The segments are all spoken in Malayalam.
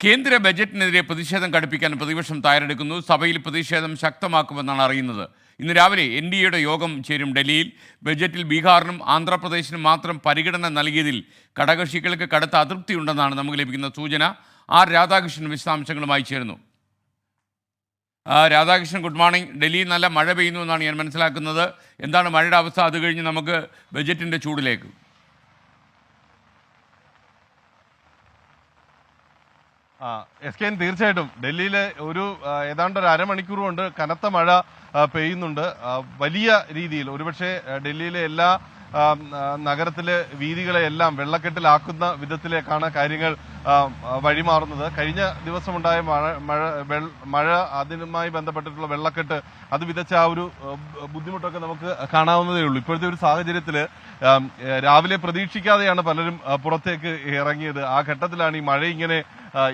കേന്ദ്ര ബജറ്റിനെതിരെ പ്രതിഷേധം കടുപ്പിക്കാൻ പ്രതിപക്ഷം തയ്യാറെടുക്കുന്നു. സഭയിൽ പ്രതിഷേധം ശക്തമാക്കുമെന്നാണ് അറിയുന്നത്. ഇന്ന് രാവിലെ NDAയുടെ യോഗം ചേരും ഡൽഹിയിൽ. ബജറ്റിൽ ബീഹാറിനും ആന്ധ്രാപ്രദേശിനും മാത്രം പരിഗണന നൽകിയതിൽ ഘടകകക്ഷികൾക്ക് കടുത്ത അതൃപ്തിയുണ്ടെന്നാണ് നമുക്ക് ലഭിക്കുന്ന സൂചന. രാധാകൃഷ്ണൻ വിശദാംശങ്ങളുമായി ചേരുന്നു. Radhakrishnan, good morning. ഡൽഹിയിൽ നല്ല മഴ പെയ്യുന്നു എന്നാണ് ഞാൻ മനസ്സിലാക്കുന്നത്. എന്താണ് മഴയുടെ അവസ്ഥ? അത് കഴിഞ്ഞ് നമുക്ക് ബജറ്റിൻ്റെ ചൂടിലേക്ക്. SKN തീർച്ചയായിട്ടും ഡൽഹിയിലെ ഏതാണ്ട് ഒരു അരമണിക്കൂർ കൊണ്ട് കനത്ത മഴ പെയ്യുന്നുണ്ട്. വലിയ രീതിയിൽ ഒരുപക്ഷെ ഡൽഹിയിലെ എല്ലാ നഗരത്തിലെ വീതികളെയെല്ലാം വെള്ളക്കെട്ടിലാക്കുന്ന വിധത്തിലേക്കാണ് കാര്യങ്ങൾ വഴിമാറുന്നത്. കഴിഞ്ഞ ദിവസമുണ്ടായ മഴ അതിനുമായി ബന്ധപ്പെട്ടിട്ടുള്ള വെള്ളക്കെട്ട് അത് വിതച്ച ആ ഒരു ബുദ്ധിമുട്ടൊക്കെ നമുക്ക് കാണാവുന്നതേ ഉള്ളൂ. ഇപ്പോഴത്തെ ഒരു സാഹചര്യത്തിൽ രാവിലെ പ്രതീക്ഷിക്കാതെയാണ് പലരും പുറത്തേക്ക് ഇറങ്ങിയത്. ആ ഘട്ടത്തിലാണ് ഈ മഴ ഇങ്ങനെ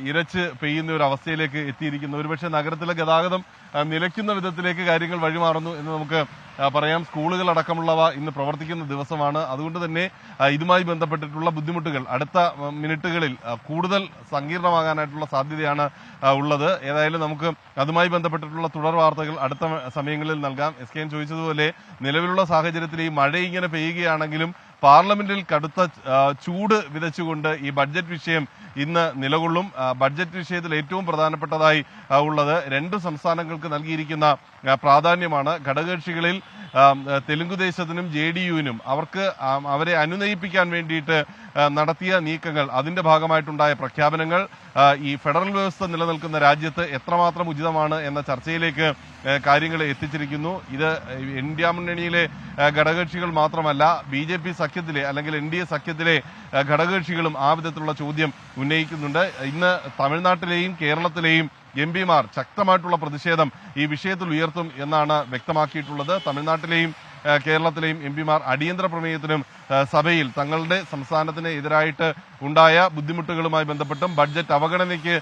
ഇരച്ച് പെയ്യുന്ന ഒരു അവസ്ഥയിലേക്ക് എത്തിയിരിക്കുന്നത്. ഒരുപക്ഷെ നഗരത്തിലെ ഗതാഗതം നിലയ്ക്കുന്ന വിധത്തിലേക്ക് കാര്യങ്ങൾ വഴിമാറുന്നു എന്ന് നമുക്ക് പറയാം. സ്കൂളുകൾ അടക്കമുള്ളവ ഇന്ന് പ്രവർത്തിക്കുന്ന ദിവസമാണ്. അതുകൊണ്ട് തന്നെ ഇതുമായി ബന്ധപ്പെട്ടിട്ടുള്ള ബുദ്ധിമുട്ടുകൾ അടുത്ത മിനിറ്റുകളിൽ കൂടുതൽ സങ്കീർണമാകാനായിട്ടുള്ള സാധ്യതയാണ് ഉള്ളത്. ഏതായാലും നമുക്ക് അതുമായി ബന്ധപ്പെട്ടിട്ടുള്ള തുടർ വാർത്തകൾ അടുത്ത സമയങ്ങളിൽ നൽകാം. SKN ചോദിച്ചതുപോലെ നിലവിലുള്ള സാഹചര്യത്തിൽ ഈ മഴ ഇങ്ങനെ പെയ്യുകയാണെങ്കിലും പാർലമെന്റിൽ കടുത്ത ചൂട് വിതച്ചുകൊണ്ട് ഈ ബഡ്ജറ്റ് വിഷയം ഇന്ന് നിലകൊള്ളും. ബഡ്ജറ്റ് വിഷയത്തിൽ ഏറ്റവും പ്രധാനപ്പെട്ടതായി ഉള്ളത് രണ്ട് സംസ്ഥാനങ്ങൾക്ക് നൽകിയിരിക്കുന്ന പ്രാധാന്യമാണ്. ഘടകകക്ഷികളിൽ തെലുങ്കുദേശത്തിനും JDUവിനും അവരെ അനുനയിപ്പിക്കാൻ വേണ്ടിയിട്ട് നടത്തിയ നീക്കങ്ങൾ, അതിന്റെ ഭാഗമായിട്ടുണ്ടായ പ്രഖ്യാപനങ്ങൾ ഈ ഫെഡറൽ വ്യവസ്ഥ നിലനിൽക്കുന്ന രാജ്യത്ത് എത്രമാത്രം ഉചിതമാണ് എന്ന ചർച്ചയിലേക്ക് കാര്യങ്ങൾ എത്തിച്ചിരിക്കുന്നു. ഇത് ഇന്ത്യ മുന്നണിയിലെ ഘടകകക്ഷികൾ മാത്രമല്ല, BJP സഖ്യത്തിലെ അല്ലെങ്കിൽ NDA സഖ്യത്തിലെ ഘടകകക്ഷികളും ആ വിധത്തിലുള്ള ചോദ്യം ഉന്നയിക്കുന്നുണ്ട്. ഇന്ന് തമിഴ്നാട്ടിലെയും കേരളത്തിലെയും MP മാർ ശക്തമായിട്ടുള്ള പ്രതിഷേധം ഈ വിഷയത്തിൽ ഉയർത്തും എന്നാണ് വ്യക്തമാക്കിയിട്ടുള്ളത്. തമിഴ്നാട്ടിലെയും കേരളത്തിലെയും MP മാർ അടിയന്തര പ്രമേയത്തിനും സഭയിൽ തങ്ങളുടെ സംസ്ഥാനത്തിന് എതിരായിട്ട് ഉണ്ടായ ബുദ്ധിമുട്ടുകളുമായി ബന്ധപ്പെട്ടും ബഡ്ജറ്റ് അവഗണനയ്ക്ക്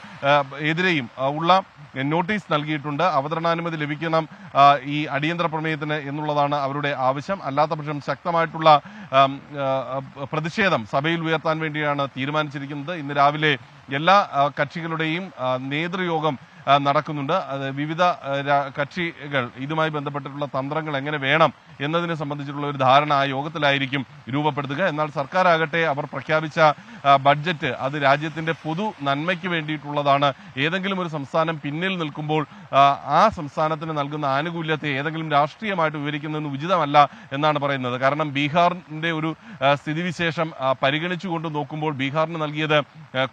എതിരെയും ഉള്ള നോട്ടീസ് നൽകിയിട്ടുണ്ട്. അവതരണാനുമതി ലഭിക്കണം ഈ അടിയന്തര പ്രമേയത്തിന് എന്നുള്ളതാണ് അവരുടെ ആവശ്യം. അല്ലാത്തപക്ഷം ശക്തമായിട്ടുള്ള പ്രതിഷേധം സഭയിൽ ഉയർത്താൻ വേണ്ടിയാണ് തീരുമാനിച്ചിരിക്കുന്നത്. ഇന്ന് രാവിലെ എല്ലാ കക്ഷികളുടെയും നേതൃയോഗം നടക്കുന്നുണ്ട്. വിവിധ കക്ഷികൾ ഇതുമായി ബന്ധപ്പെട്ടിട്ടുള്ള തന്ത്രങ്ങൾ എങ്ങനെ വേണം എന്നതിനെ സംബന്ധിച്ചിട്ടുള്ള ഒരു ധാരണ ആ യോഗത്തിലായിരിക്കും രൂപപ്പെടുത്തുക. എന്നാൽ സർക്കാർ ആകട്ടെ അവർ പ്രഖ്യാപിച്ച ബഡ്ജറ്റ് അത് രാജ്യത്തിന്റെ പൊതു നന്മയ്ക്ക് വേണ്ടിയിട്ടുള്ളതാണ്. ഏതെങ്കിലും ഒരു സംസ്ഥാനം പിന്നിൽ നിൽക്കുമ്പോൾ ആ സംസ്ഥാനത്തിന് നൽകുന്ന ആനുകൂല്യത്തെ ഏതെങ്കിലും രാഷ്ട്രീയമായിട്ട് വിവരിക്കുന്നതിന് ഉചിതമല്ല എന്നാണ് പറയുന്നത്. കാരണം ബീഹാറിന്റെ ഒരു സ്ഥിതിവിശേഷം പരിഗണിച്ചുകൊണ്ട് നോക്കുമ്പോൾ ബീഹാറിന് നൽകിയത്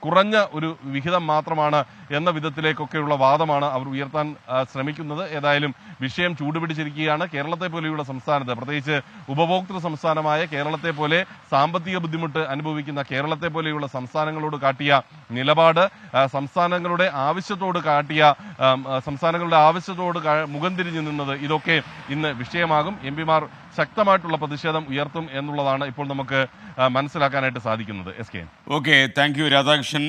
കുറഞ്ഞ ഒരു വിഹിതം മാത്രമാണ് എന്ന വിധത്തിലേക്കൊക്കെയുള്ള വാദമാണ് അവർ ഉയർത്താൻ ശ്രമിക്കുന്നത്. ഏതായാലും വിഷയം ചൂടുപിടിച്ചിരിക്കുകയാണ്. കേരളത്തെ പോലെയുള്ള സംസ്ഥാനത്ത്, പ്രത്യേകിച്ച് ഉപഭോക്തൃ സംസ്ഥാനമായ കേരളത്തെ പോലെ സാമ്പത്തിക ബുദ്ധിമുട്ട് അനുഭവിക്കുന്ന കേരളത്തെ പോലെയുള്ള സംസ്ഥാനങ്ങളോട് കാട്ടിയ നിലപാട്, സംസ്ഥാനങ്ങളുടെ ആവശ്യത്തോട് മുഖം തിരിഞ്ഞു നിന്നത്, ഇതൊക്കെ ഇന്ന് വിഷയമാകും. MP മാർ ശക്തമായിട്ടുള്ള പ്രതിഷേധം ഉയർത്തും എന്നുള്ളതാണ് ഇപ്പോൾ നമുക്ക് മനസ്സിലാക്കാനായിട്ട് സാധിക്കുന്നത്. SKN. Okay, thank you Radhakrishnan.